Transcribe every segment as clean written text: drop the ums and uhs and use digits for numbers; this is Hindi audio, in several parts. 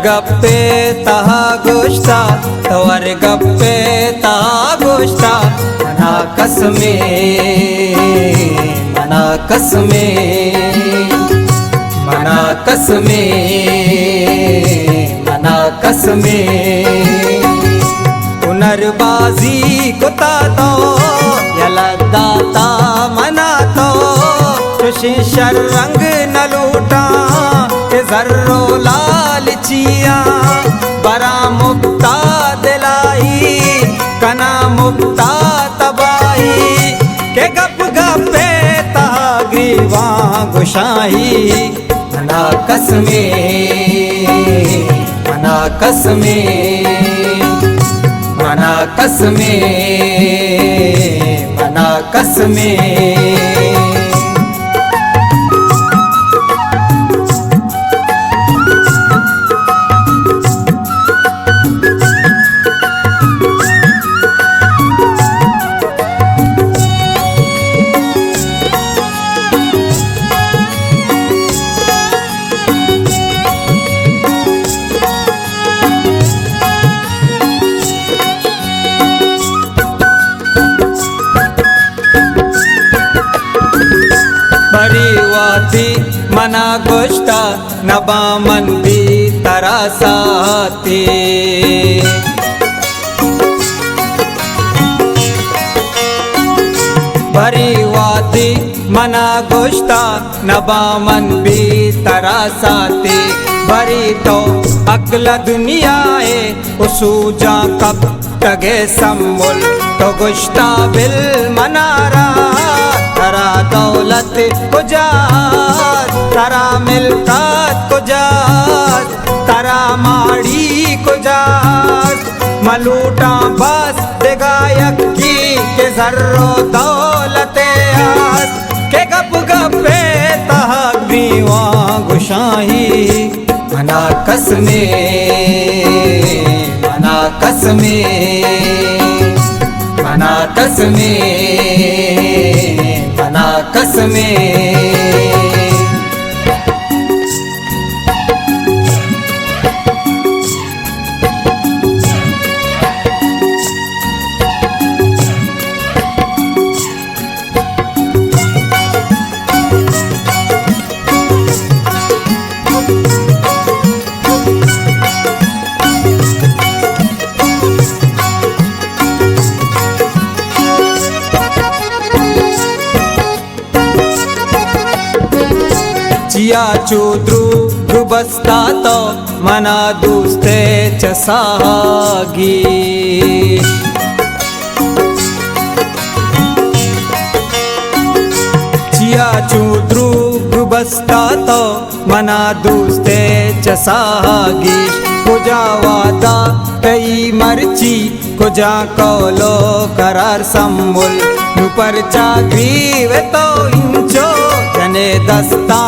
गप्पे तहा गोश्ता तवर गप्पे तहा गोश्ता मना कसमे मना कसमे मना कसमे मना कसमे पुनर्बाजी कुता तो यलदाता मना तो शीशर रंग न लूटा के जर्रो लालचिया बरा मुक्ता दिलाई कना मुक्ता तबाही के गप गपे तग्रीवा गुशाही मना कसमे मना कसमे मना कसमे मना कसमे बरीवाती मना गोश्ता नबामन भी तरासाती बरीवाती मना गोश्ता नबामन भी तरासाती बरी तो अगला दुनियाए उसूजा कब तगे सम्मुल तो गोश्ता बिल मनारा तरा दौलत कुजात तरा मिल्कत कुजात तरा माड़ी कुजात मलूटा बस देगायक की के जर्रो दौलत आस के गप गपे तग्रीवा गुशाही मना कसमे मना कसमे मना कसमे मना कसमे जिया चूद्रू गुबस्ता तो मना दूस्ते चसागी जिया चूद्रू गुबस्ता तो मना दूस्ते चसागी कुजा वादा कई मर्ची कुजा कौलो करार सम्मुल ऊपर चाग्रीवे तो इंचो जने दस्ता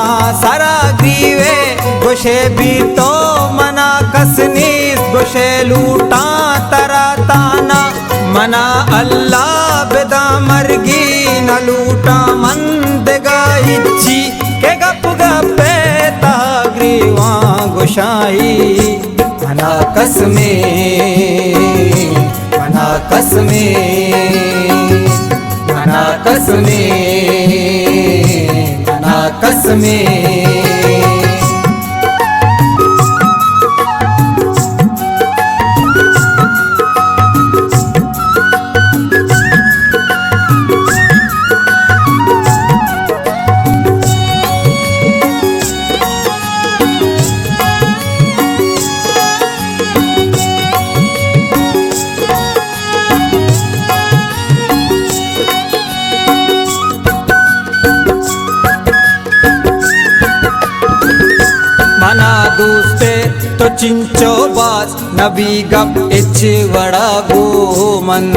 सारा ग्रीवे गोशे भी तो मना कसनीस गोशे लूटा तरा ताना मना अल्लाह बेदा मरगी न लूटा मंद गाइची के गप गपे तग्रीवा गुशाही मना कसमे मना कसमे मना कसमे मना कसमे मना दूस्ते तो चिंचो बास नबी गप इच वड़ा गोमन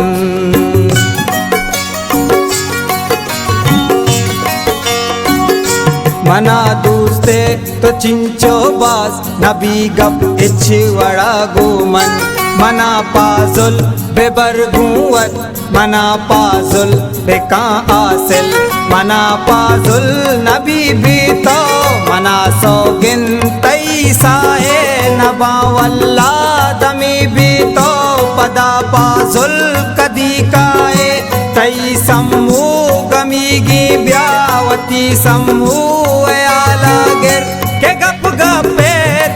मना दूस्ते तो चिंचो बास नबी गप इच वड़ा गोमन मना पाजुल बेबरगुवत मना पाजुल बेका आसिल मना पाजुल नबी भी तो मना सौगिन तई तैसाए नबावल्ला दमी भी तो पदा पाजुल कदी काए तई सम्मू गमीगी ब्यावती सम्मू याला गिर के गप गपे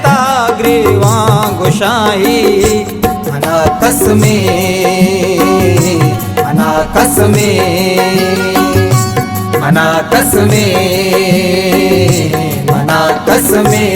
ताग्रीवा गुशाही मना कसमे मना कसमे मना कसमे मना कसमे